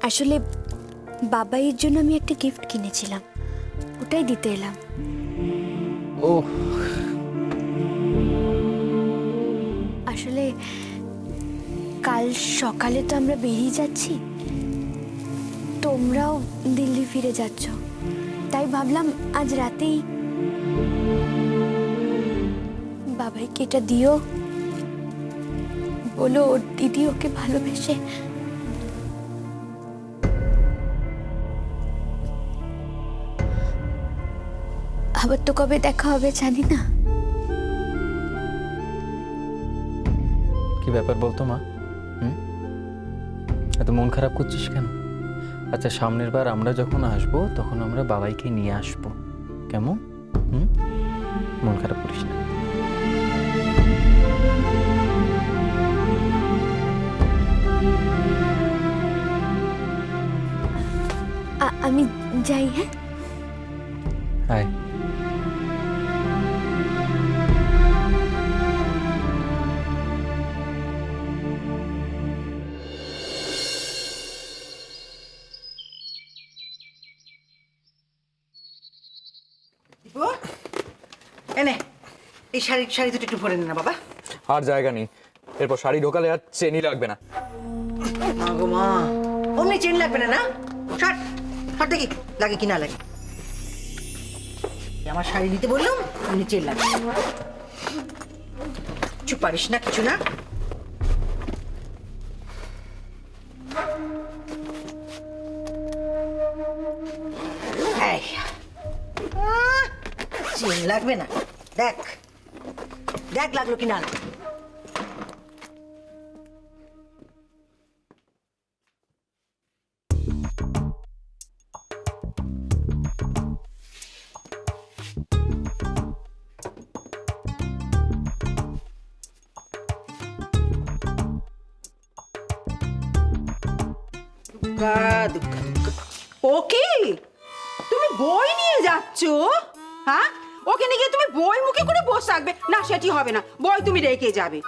আসলে বাবাইয়ের জন্য আমি একটা গিফট কিনেছিলাম, ওটাই দিতে এলাম। ও আসলে কাল সকালে তো আমরা বেরিয়ে যাচ্ছি, তোমরাও দিল্লি ফিরে যাচ্ছ, তাই ভাবলাম আজ রাতেই বাবাইকে এটা দিও, বলো ওর দিদি ওকে ভালোবেসে। আবার তো কবে দেখা হবে জানি না। কি ব্যাপার বলতো মা? এত মন খারাপ করছিস কেন? আচ্ছা, সামনের বার আমরা যখন আসবো তখন আমরা বাবাইকে নিয়ে আসবো, কেমন? মন খারাপ করিস না। আমি যাই, হ্যাঁ? আয়। এনে এই শাড়ি দুটো একটু ভরে নে না বাবা। আর জায়গা নেই, এরপর শাড়ি ঢোকালে আর চেনই লাগবে না। মা গো মা, অমনি চেন লাগবে না? না শার্ট শার্ট দেখি লাগে কি না লাগে। আমার শাড়ি নিতে বললাম, অমনি চেন লাগবে। কিছু পারিস না, কিছু না। এই, চেন লাগবে না। দেখ দেখ লাগলো কি না লাগলো। ওকে তুমি বই নিয়ে যাচ্ছ? হ্যাঁ, ওকে নিয়ে গিয়ে তুমি বই মুখে করে বসে থাকবে না? সেটি হবে না, বই তুমি রেখে যাবে।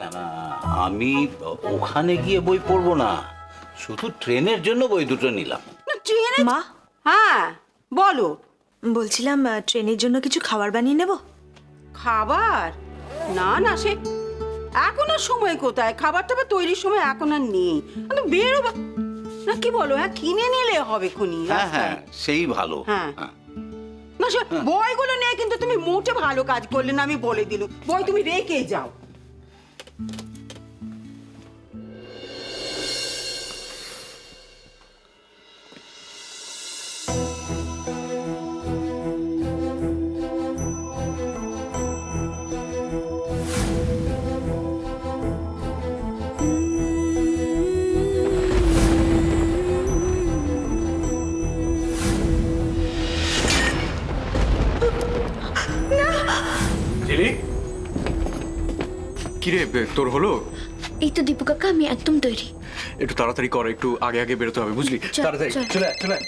না না, আমি ওখানে গিয়ে বই পড়বো না, শুধু ট্রেনের জন্য বই দুটো নিলাম। না ট্রেনে? মা, হ্যাঁ বলো। বলছিলাম ট্রেনের জন্য কিছু খাবার বানিয়ে নেব। খাবার? না না, সে এখন আর সময় কোথায়, খাবার টাবার তৈরির সময় এখন আর নেই। বেরোবা না, কি বলো? হ্যাঁ, কিনে নিলে হবে খুনি। হ্যাঁ হ্যাঁ, সেই ভালো। হ্যাঁ। হ্যাঁ। না সে বইগুলো নিয়ে কিন্তু তুমি মোটে ভালো কাজ করলে না, আমি বলে দিলুম। বই তুমি রেখে যাও। কিরে, তোর হলো? এই তো দীপু কাকা, আমি একদম তৈরি। একটু তাড়াতাড়ি কর, একটু আগে আগে বেরোতে হবে, বুঝলি? চল, তাড়াতাড়ি চল। চলে আয়, চলে আয়।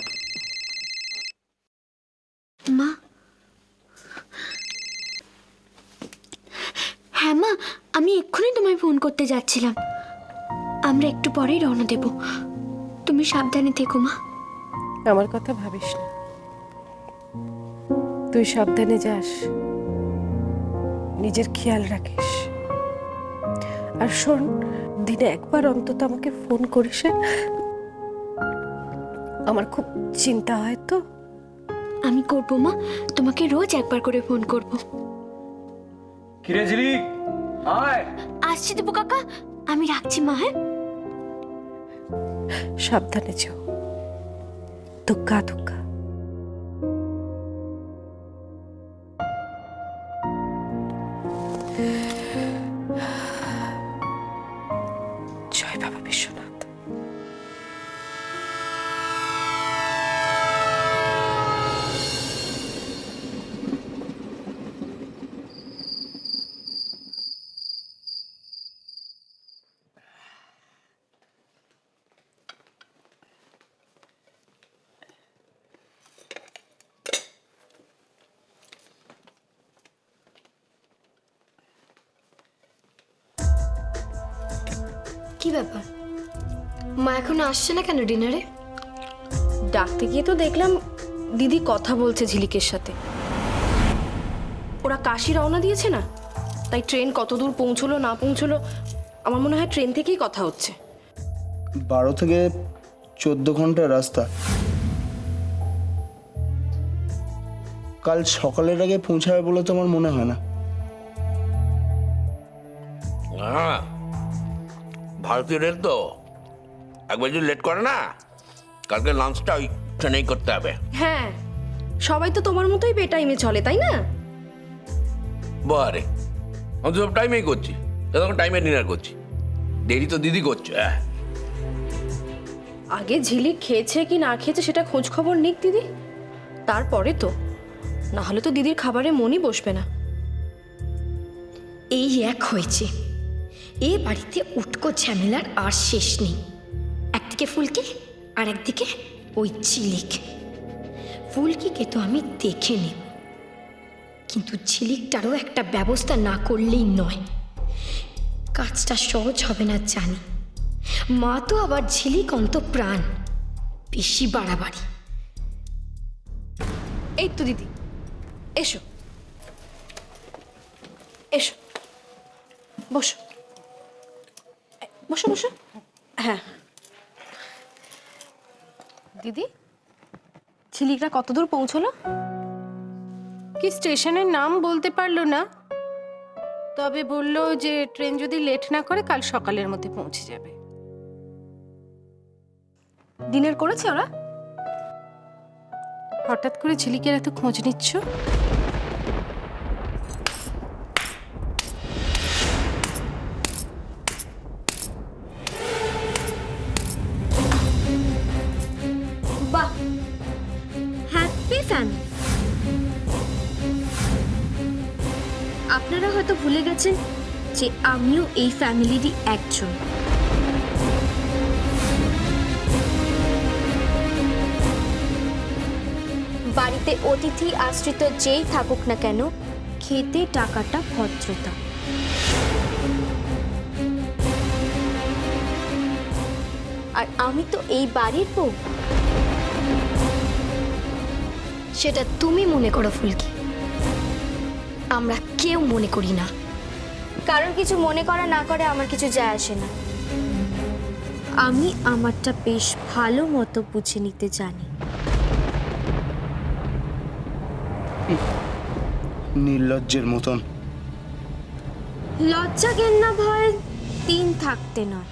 মা, হ্যাঁ মা, আমি এক্ষুনি তোমায় ফোন করতে যাচ্ছিলাম। আমরা একটু পরেই রওনা দেব, তুমি সাবধানে থেকো মা। আমার কথা ভাবিস না, তুই সাবধানে যাস, নিজের খেয়াল রাখিস। আর শোন, দিনে একবার অন্তত আমাকে ফোন করিস, আমার খুব চিন্তা হয় তো। আমি করব মা, তোমাকে রোজ একবার করে ফোন করব। কিরে ঝিলিক, আয়। আসছি দীপু কাকা, আমি রাখছি মা। হ্যাঁ, সাবধানে যেও। দুগ্গা দুগ্গা। জয় বাবা বিশ্বনাথ। কি ব্যাপার? মা এখনো আসছে না কেন ডিনারে? ডাকতে গিয়ে তো দেখলাম দিদি কথা বলছে ঝিলিকের সাথে। ওরা কাশি রওনা দিয়েছে না, তাই ট্রেন কত দূর পৌঁছলো না পৌঁছলো আমার মনে হয় ট্রেন থেকেই কথা হচ্ছে। 12 থেকে 14 ঘন্টার রাস্তা। কাল সকালের আগে পৌঁছাবে বলে তো আমার মনে হয় না। ভারতীয় রেল তো একবার যদি লেট করে না, কালকে লাঞ্চটা ওই ট্রেনেই করতে হবে। হ্যাঁ, সবাই তো তোমার মতোই বেটাইমে চলে, তাই না? বারে আমি তো সব টাইমেই করছি, তখন টাইমে ডিনার করছি, দেরি তো দিদি করছে। আগে ঝিলিক খেয়েছে কি না খেয়েছে সেটা খোঁজ খবর নিক দিদি, তারপরে তো, না হলে তো দিদির খাবারে মনই বসবে না। এই এক হয়েছে, এ বাড়িতে উটকো ঝামেলার আর শেষ নেই। একদিকে ফুলকি আর একদিকে ওই ঝিলিক। ফুলকিকে তো আমি দেখে নেব, কিন্তু ঝিলিকটারও একটা ব্যবস্থা না করলেই নয়। কাজটা সহজ হবে না জানি, মা তো আবার ঝিলিক অন্তঃপ্রাণ, বেশি বাড়াবাড়ি। এই তো দিদি, এসো এসো, বসো বসো বসো। হ্যাঁ দিদি, ঝিলিকরা কত দূর পৌঁছলো? কি স্টেশনের নাম বলতে পারলো না, তবে বললো যে ট্রেন যদি লেট না করে কাল সকালের মধ্যে পৌঁছে যাবে। ডিনার করেছে ওরা? হঠাৎ করে ঝিলিকের এত খোঁজ নিচ্ছ? বাহ, হ্যাপি ফ্যামিলি। আপনারা হয়তো ভুলে গেছেন যে আমিও এই ফ্যামিলিরই একজন। বাড়িতে অতিথি আশ্রিত যেই থাকুক না কেন, খেতে টাকাটা ভদ্রতা। আর আমি তো এই বাড়ির বউ। সেটা তুমি মনে করো ফুলকি, আমরা কেউ মনে করি না। কারণ কিছু মনে করা না করে আমার কিছু যায় আসে না। আমি আমারটা বেশ ভালো মতো বুঝে নিতে জানি। নির্লজ্জের মতন। লজ্জা ঘেন্না ভয় 3 থাকতে নয়।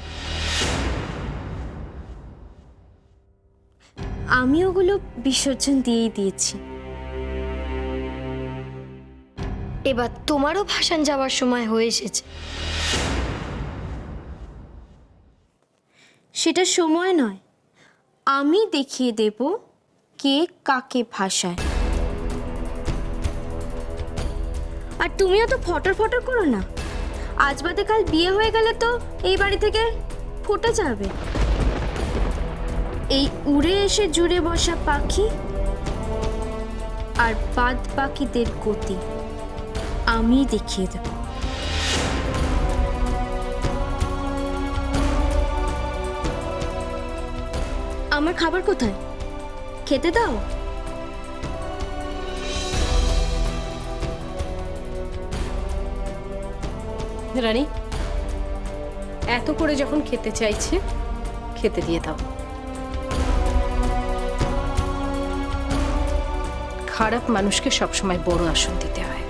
আমি ওগুলো বিসর্জন দিয়েই দিয়েছি। এবার তোমারও ভাসান যাওয়ার সময় হয়ে এসেছে। সেটা সময় নয়, আমি দেখিয়ে দেব কে কাকে ভাসায়। আর তুমিও তো ফটর ফটর করো না। আজ বাদে কাল বিয়ে হয়ে গেলে তো এই বাড়ি থেকে ফুটে যাবে। এই উড়ে এসে জুড়ে বসা পাখি আর বাদ বাকিদের গতি আমি দেখিয়ে দেব। আমার খাবার কোথায়? খেতে দাও। রানী, এত করে যখন খেতে চাইছে খেতে দিয়ে দাও। খারাপ মানুষকে সবসময় বড় আসন দিতে হয়।